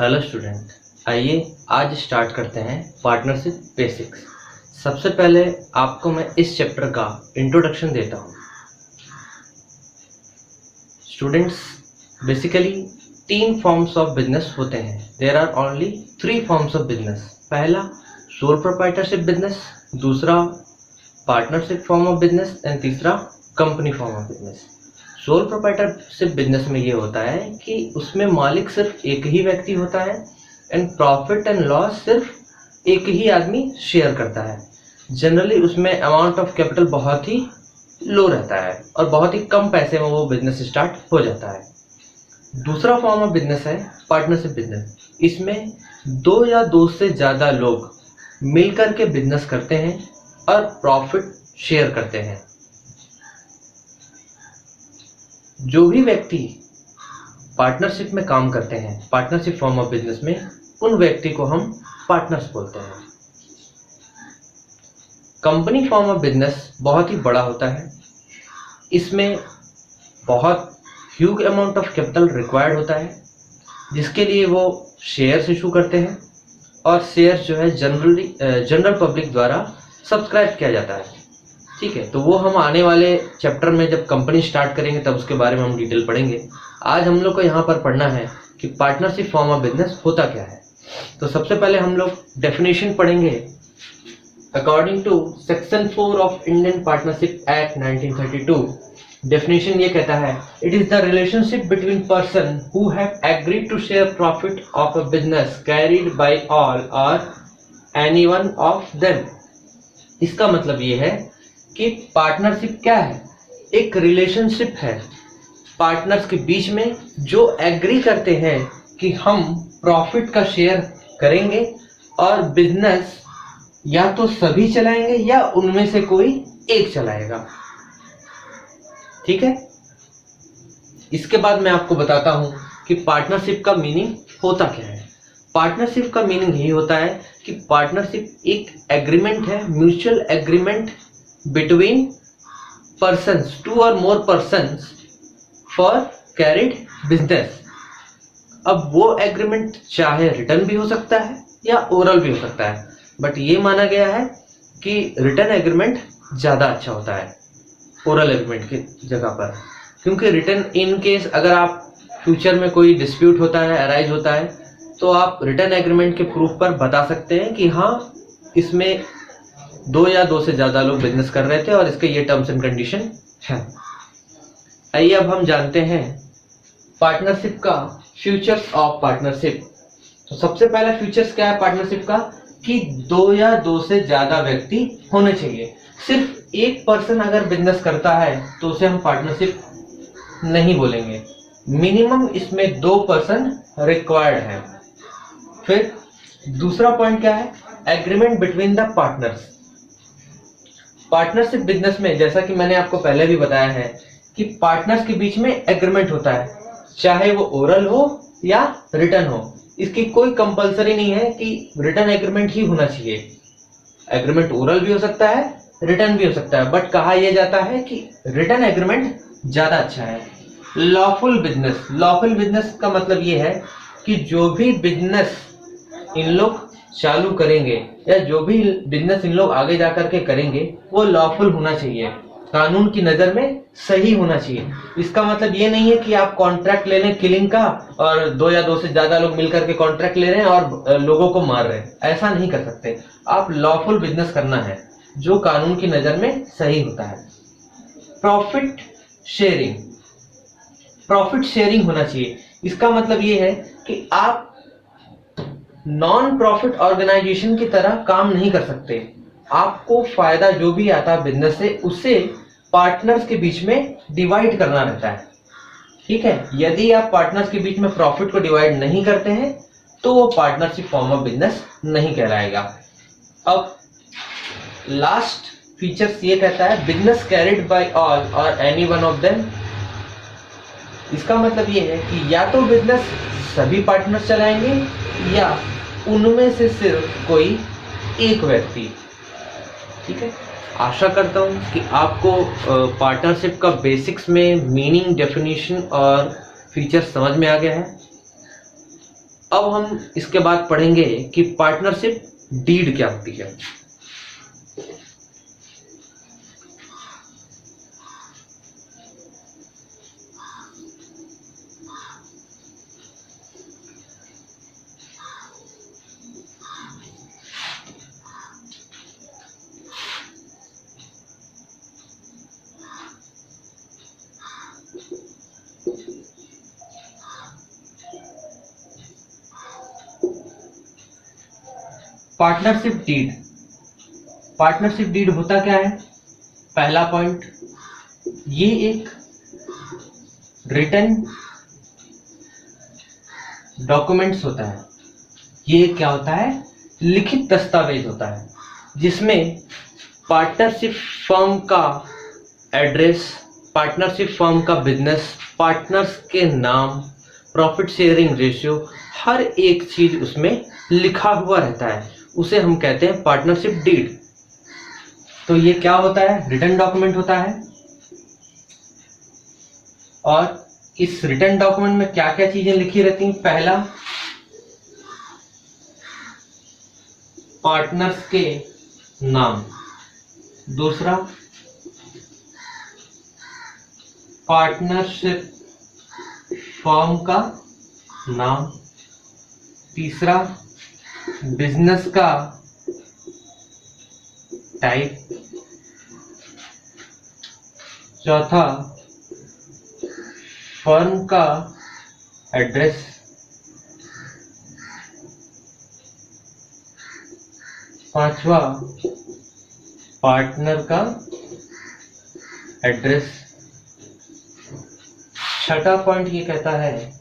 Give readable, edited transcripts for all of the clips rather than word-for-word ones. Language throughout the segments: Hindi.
हेलो स्टूडेंट, आइए आज स्टार्ट करते हैं पार्टनरशिप बेसिक्स। सबसे पहले आपको मैं इस चैप्टर का इंट्रोडक्शन देता हूँ। Students, basically 3 forms of business होते हैं। There are only 3 forms of business. पहला सोल प्रोप्राइटरशिप बिजनेस, दूसरा partnership form of business and तीसरा company form of business. Sole proprietorship business में ये होता है कि उसमें मालिक सिर्फ एक ही व्यक्ति होता है एंड प्रॉफिट एंड लॉस सिर्फ एक ही आदमी शेयर करता है। जनरली उसमें अमाउंट ऑफ कैपिटल बहुत ही लो रहता है और बहुत ही कम पैसे में वो बिजनेस स्टार्ट हो जाता है। दूसरा फॉर्म ऑफ बिजनेस है पार्टनरशिप बिजनेस। इसमें 2 या 2 से ज़्यादा लोग मिलकर के बिजनेस करते हैं और प्रॉफिट शेयर करते हैं। जो भी व्यक्ति पार्टनरशिप में काम करते हैं, पार्टनरशिप फॉर्म ऑफ बिजनेस में, उन व्यक्ति को हम पार्टनर्स बोलते हैं। कंपनी फॉर्म ऑफ बिजनेस बहुत ही बड़ा होता है। इसमें बहुत huge amount of capital required होता है, जिसके लिए वो शेयर्स इशू करते हैं और शेयर्स जो है जनरल पब्लिक द्वारा सब्सक्राइब किया जाता है। ठीक है, तो वो हम आने वाले चैप्टर में जब कंपनी स्टार्ट करेंगे तब उसके बारे में हम डिटेल पढ़ेंगे। आज हम लोग को यहाँ पर पढ़ना है कि पार्टनरशिप फॉर्म ऑफ बिजनेस होता क्या है। तो सबसे पहले हम लोग डेफिनेशन पढ़ेंगे। According to section 4 of Indian partnership act 1932, definition ये कहता है, it is the relationship between person who have agreed to share profit of a business carried by all और एनी वन ऑफ देम। इसका मतलब ये है कि पार्टनरशिप क्या है? एक रिलेशनशिप है पार्टनर्स के बीच में जो एग्री करते हैं कि हम प्रॉफिट का शेयर करेंगे और बिजनेस या तो सभी चलाएंगे या उनमें से कोई एक चलाएगा। ठीक है, इसके बाद मैं आपको बताता हूं कि पार्टनरशिप का मीनिंग होता क्या है। पार्टनरशिप का मीनिंग यही होता है कि पार्टनरशिप एक एग्रीमेंट है, mutual agreement between persons, 2 or more persons for carried business। अब वो एग्रीमेंट चाहे रिटर्न भी हो सकता है या ओरल भी हो सकता है, बट ये माना गया है कि रिटर्न एग्रीमेंट ज़्यादा अच्छा होता है ओरल एग्रीमेंट की जगह पर, क्योंकि रिटर्न इन केस अगर आप फ्यूचर में कोई डिस्प्यूट होता है, अराइज होता है, तो आप रिटर्न एग्रीमेंट के प्रूफ पर बता सकते हैं कि हाँ, इसमें 2 या 2 से ज़्यादा लोग बिजनेस कर रहे थे और इसके ये टर्म्स एंड कंडीशन है। आइए अब हम जानते हैं पार्टनरशिप का फ्यूचर्स ऑफ पार्टनरशिप। तो सबसे पहला फ्यूचर्स क्या है पार्टनरशिप का कि 2 या 2 से ज़्यादा व्यक्ति होने चाहिए। सिर्फ एक पर्सन अगर बिजनेस करता है तो उसे हम पार्टनरशिप नहीं बोलेंगे। मिनिमम इसमें 2 पर्सन रिक्वायर्ड है। फिर दूसरा पॉइंट क्या है? Agreement between the partners. Partnership business में जैसा कि मैंने आपको पहले भी बताया है कि पार्टनर्स के बीच में एग्रीमेंट होता है, चाहे वो ओरल हो या रिटर्न हो। इसकी कोई कंपलसरी नहीं है कि रिटर्न एग्रीमेंट ही होना चाहिए। एग्रीमेंट ओरल भी हो सकता है, रिटर्न भी हो सकता है, बट कहा यह जाता है कि रिटर्न एग्रीमेंट ज्यादा अच्छा है। Lawful business. लॉफुल बिजनेस का मतलब ये है कि जो भी बिजनेस इन लोग चालू करेंगे या जो भी बिजनेस इन लोग आगे जाकर के करेंगे वो लॉफुल होना चाहिए, कानून की नजर में सही होना चाहिए। इसका मतलब ये नहीं है कि आप कॉन्ट्रैक्ट ले लें किलिंग का और 2 या 2 से ज्यादा लोग मिलकर के कॉन्ट्रैक्ट ले रहे हैं और लोगों को मार रहे हैं। ऐसा नहीं कर सकते। आप लॉफुल बिजनेस करना है जो कानून की नजर में सही होता है। Profit sharing. प्रॉफिट शेयरिंग होना चाहिए। इसका मतलब ये है कि आप नॉन प्रॉफिट ऑर्गेनाइजेशन की तरह काम नहीं कर सकते। आपको फायदा जो भी आता है बिजनेस से उसे पार्टनर्स के बीच में डिवाइड करना रहता है। ठीक है, यदि आप पार्टनर्स के बीच में प्रॉफिट को डिवाइड नहीं करते हैं तो वो पार्टनरशिप फॉर्म ऑफ बिजनेस नहीं कहलाएगा। अब लास्ट फीचर्स ये कहता है बिजनेस कैरिड बाय ऑल और एनी वन ऑफ देम। इसका मतलब ये है कि या तो बिजनेस सभी पार्टनर्स चलाएंगे या उनमें से सिर्फ कोई एक व्यक्ति। ठीक है, आशा करता हूँ कि आपको पार्टनरशिप का बेसिक्स में मीनिंग, डेफिनेशन और फीचर्स समझ में आ गया है। अब हम इसके बाद पढ़ेंगे कि पार्टनरशिप डीड क्या होती है। पार्टनरशिप डीड, पार्टनरशिप डीड होता क्या है? पहला पॉइंट, ये एक रिटन डॉक्यूमेंट्स होता है। ये क्या होता है? लिखित दस्तावेज होता है, जिसमें पार्टनरशिप फर्म का एड्रेस, पार्टनरशिप फर्म का बिजनेस, पार्टनर्स के नाम, प्रॉफिट शेयरिंग रेशियो, हर एक चीज उसमें लिखा हुआ रहता है। उसे हम कहते हैं पार्टनरशिप डीड। तो ये क्या होता है? रिटन डॉक्यूमेंट होता है। और इस रिटन डॉक्यूमेंट में क्या क्या चीजें लिखी रहती हैं? पहला, पार्टनर्स के नाम। दूसरा, पार्टनरशिप फर्म का नाम। तीसरा, बिजनेस का टाइप। चौथा, फर्म का एड्रेस। पांचवा, पार्टनर का एड्रेस। छठा पॉइंट ये कहता है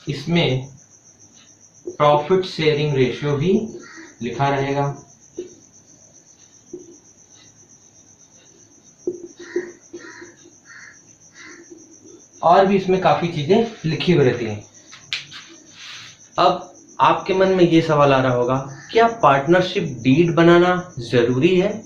इसमें प्रॉफिट शेयरिंग रेशियो भी लिखा रहेगा। और भी इसमें काफी चीजें लिखी हुई रहती हैं। अब आपके मन में ये सवाल आ रहा होगा, क्या पार्टनरशिप डीड बनाना जरूरी है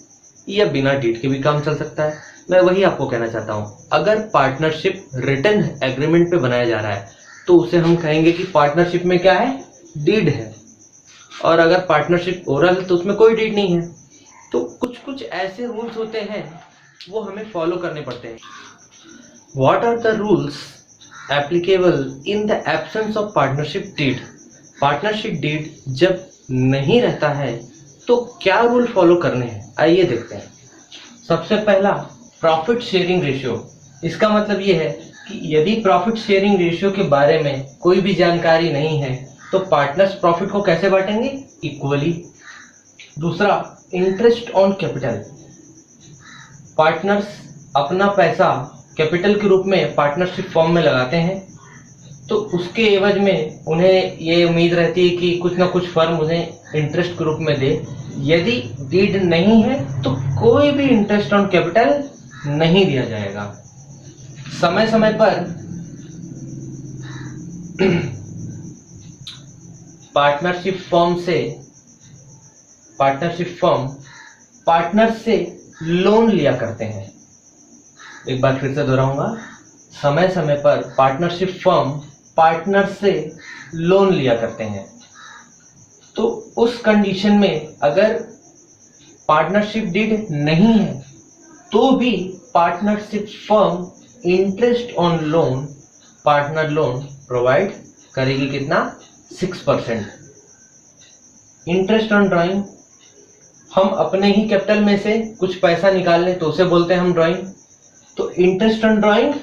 या बिना डीड के भी काम चल सकता है? मैं वही आपको कहना चाहता हूं। अगर पार्टनरशिप रिटन एग्रीमेंट पे बनाया जा रहा है तो उसे हम कहेंगे कि पार्टनरशिप में क्या है? डीड है। और अगर पार्टनरशिप ओरल है तो उसमें कोई डीड नहीं है। तो कुछ कुछ ऐसे रूल्स होते हैं वो हमें फॉलो करने पड़ते हैं। What are the rules applicable in the absence of partnership deed? Partnership deed जब नहीं रहता है तो क्या रूल फॉलो करने हैं, आइए देखते हैं। सबसे पहला, प्रॉफिट शेयरिंग रेशियो। इसका मतलब ये है कि यदि प्रॉफिट शेयरिंग रेशियो के बारे में कोई भी जानकारी नहीं है तो पार्टनर्स प्रॉफिट को कैसे बांटेंगे? इक्वली। दूसरा, इंटरेस्ट ऑन कैपिटल। पार्टनर्स अपना पैसा कैपिटल के रूप में पार्टनरशिप फॉर्म में लगाते हैं, तो उसके एवज में उन्हें ये उम्मीद रहती है कि कुछ ना कुछ फर्म उन्हें इंटरेस्ट के रूप में दे। यदि डीड नहीं है तो कोई भी इंटरेस्ट ऑन कैपिटल नहीं दिया जाएगा। समय समय पर पार्टनरशिप फर्म पार्टनर से लोन लिया करते हैं। एक बार फिर से दोहराऊंगा, समय समय पर पार्टनरशिप फर्म पार्टनर से लोन लिया करते हैं। तो उस कंडीशन में अगर पार्टनरशिप डीड नहीं है तो भी partnership firm interest on loan, partner loan provide करेगी। कितना? 6%। इंटरेस्ट ऑन ड्राइंग, हम अपने ही कैपिटल में से कुछ पैसा निकाल लें तो उसे बोलते हैं हम ड्राइंग। तो इंटरेस्ट ऑन ड्राइंग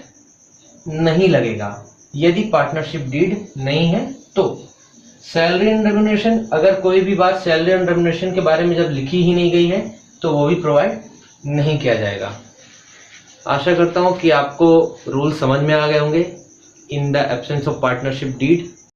नहीं लगेगा यदि पार्टनरशिप डीड नहीं है। तो सैलरी एंड रेम्युनरेशन, अगर कोई भी बात सैलरी एंड रेम्युनरेशन के बारे में जब लिखी ही नहीं गई है तो वो भी प्रोवाइड नहीं किया जाएगा। आशा करता हूं कि आपको रूल समझ में आ गए होंगे in the absence of partnership deed.